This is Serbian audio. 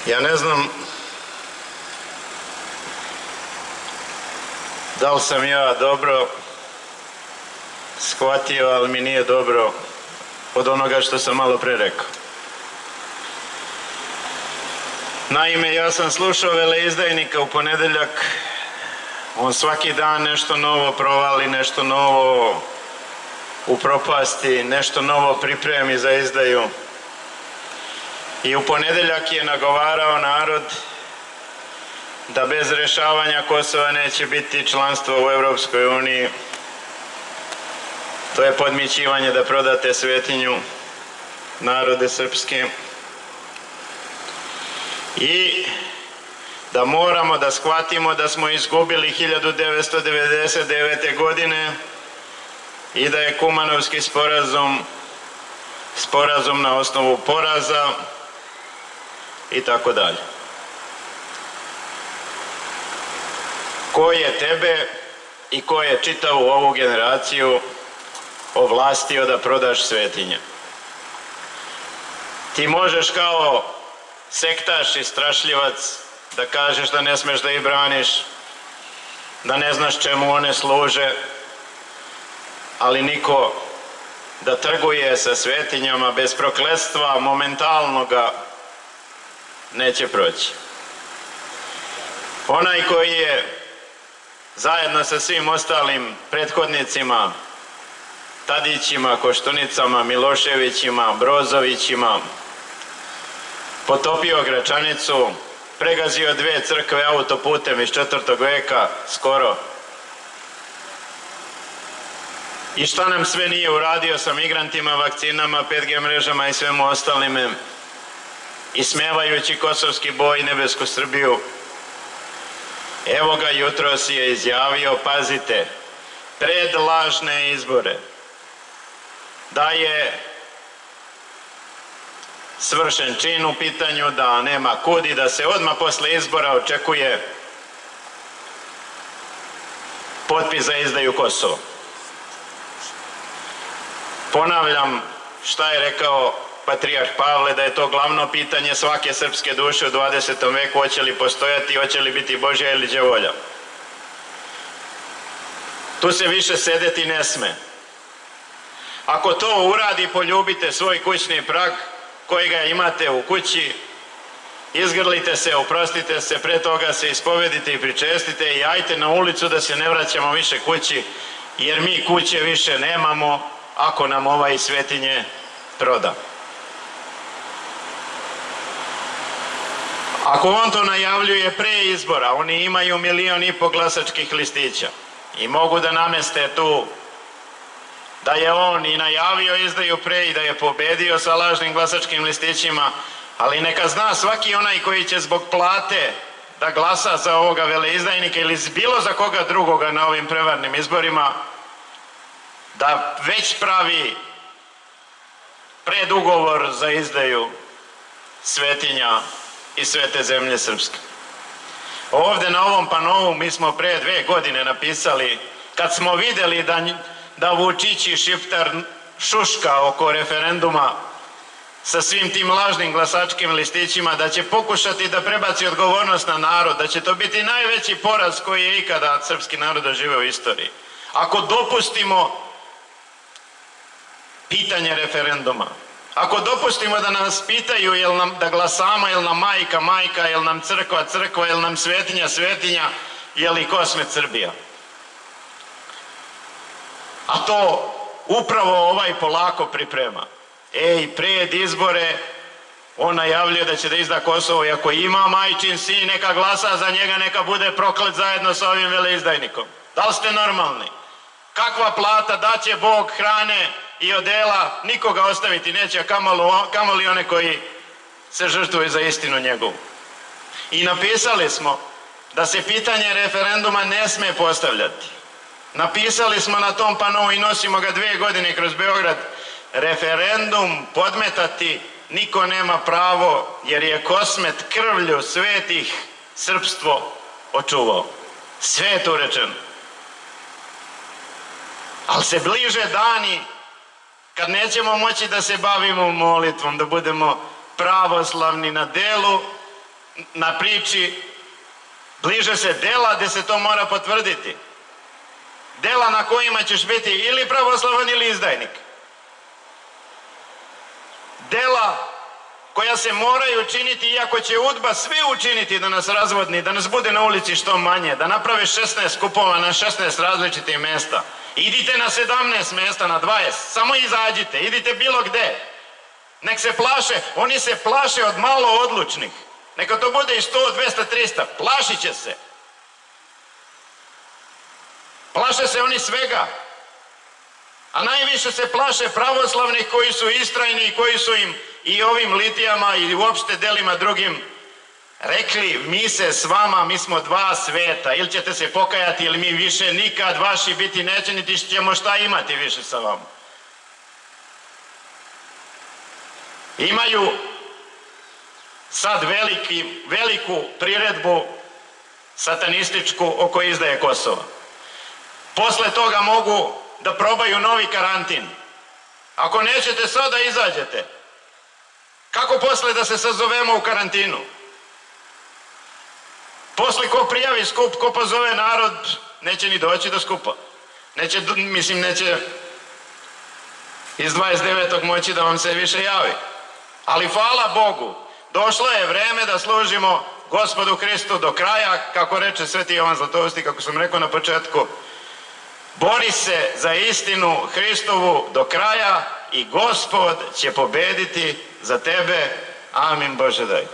Ja ne znam da li sam ja dobro shvatio, ali mi nije dobro od onoga što sam malo pre rekao. Naime, ja sam slušao veleizdajnika u ponedeljak. On svaki dan nešto novo provali, nešto novo upropasti, nešto novo pripremi za izdaju. I u ponedeljak je nagovarao narod da bez rešavanja Kosova neće biti članstvo u Evropskoj uniji. To je podmićivanje da prodate svetinju, narode srpske. I da moramo da shvatimo da smo izgubili 1999. godine i da je Kumanovski sporazum na osnovu poraza i tako dalje. Ko je tebe i ko je čitavu ovu generaciju ovlastio da prodaš svetinje? Ti možeš kao sektaš i strašljivac da kažeš da ne smeš da ih braniš, da ne znaš čemu one služe, ali niko da trguje sa svetinjama bez prokletstva momentalno ga neće proći. Onaj koji je zajedno sa svim ostalim prethodnicima, Tadićima, Koštunicama, Miloševićima, Brozovićima, potopio Gračanicu, pregazio 2 crkve autoputem iz 4. veka skoro. I šta nam sve nije uradio sa migrantima, vakcinama, 5G mrežama i svemu ostalime, ismevajući kosovski boj i nebesku Srbiju. Evo ga, jutros je izjavio, pazite, pred lažne izbore, da je svršen čin u pitanju, da nema kud i da se odmah posle izbora očekuje potpis za izdaju Kosova. Ponavljam šta je rekao patrijarh Pavle, da je to glavno pitanje svake srpske duše u 20. veku, hoće li postojati, hoće li biti Božja ili đavolja. Tu se više sedeti ne sme. Ako to uradi, poljubite svoj kućni prag koji ga imate u kući, izgrlite se, oprostite se, pre toga se ispovedite i pričestite i ajte na ulicu da se ne vraćamo više kući, jer mi kuće više nemamo ako nam ovaj svetinje proda. Ako on to najavljuje pre izbora, oni imaju 1,5 miliona glasačkih listića i mogu da nameste tu da je on i najavio izdaju pre i da je pobedio sa lažnim glasačkim listićima, ali neka zna svaki onaj koji će zbog plate da glasa za ovoga veleizdajnika ili bilo za koga drugoga na ovim prevarnim izborima, da već pravi predugovor za izdaju svetinja i svete zemlje srpske. Ovde na ovom panovu mi smo pre 2 godine napisali, kad smo videli da Vučić i Šiptar šuška oko referenduma sa svim tim lažnim glasačkim listićima, da će pokušati da prebaci odgovornost na narod, da će to biti najveći poraz koji je ikada srpski narod doživeo u istoriji. Ako dopustimo pitanje referenduma, ako dopustimo da nas pitaju da glasamo, jel nam majka majka, jel nam crkva crkva, jel nam svetinja svetinja, jel li Kosmet Srbija. A to upravo ovaj polako priprema. Pred izbore on najavljuje da će da izda Kosovo i ako ima majčin sin, neka glasa za njega, neka bude proklet zajedno sa ovim veleizdajnikom. Da li ste normalni? Kakva plata, daće Bog hrane i odela, nikoga ostaviti neće, kamoli one koji se žrtvuju za istinu njegovu. I napisali smo da se pitanje referenduma ne sme postavljati. Napisali smo na tom panovu i nosimo ga 2 godine kroz Beograd, referendum podmetati niko nema pravo, jer je Kosmet krvlju svetih srpstvo očuvao. Sve je tu rečeno. Ali se bliže dani kad nećemo moći da se bavimo molitvom, da budemo pravoslavni na delu, na priči, bliže se dela gde se to mora potvrditi. Dela na kojima ćeš biti ili pravoslavan ili izdajnik. Dela koja se moraju činiti, iako će UDBA sve učiniti da nas razvodni, da nas bude na ulici što manje, da naprave 16 skupova na 16 različitih mesta. Idite na 17 mesta, na 20, samo izađite, idite bilo gde. Nek se plaše, oni se plaše od malo odlučnih. Neka to bude i 100, 200, 300, plašit će se. Plaše se oni svega. A najviše se plaše pravoslavnih koji su istrajni i koji su im i ovim litijama i uopšte delima drugim rekli: mi se s vama, mi smo dva sveta, ili ćete se pokajati ili mi više nikad vaši biti neće, niti ćemo šta imati više sa vama. Imaju sad veliku priredbu satanističku oko izdaje Kosova. Posle toga mogu da probaju novi karantin. Ako nećete sada izađete, kako posle da se sazovemo u karantinu? Posle ko prijavi skup, ko pozove narod, neće ni doći do skupa. Neće iz 29. moći da vam se više javi. Ali hvala Bogu, došlo je vreme da služimo Gospodu Hristu do kraja, kako reče Sveti Jovan Zlatousti, kako sam rekao na početku. Bori se za istinu Hristovu do kraja i Gospod će pobediti za tebe. Amin, Bože daj.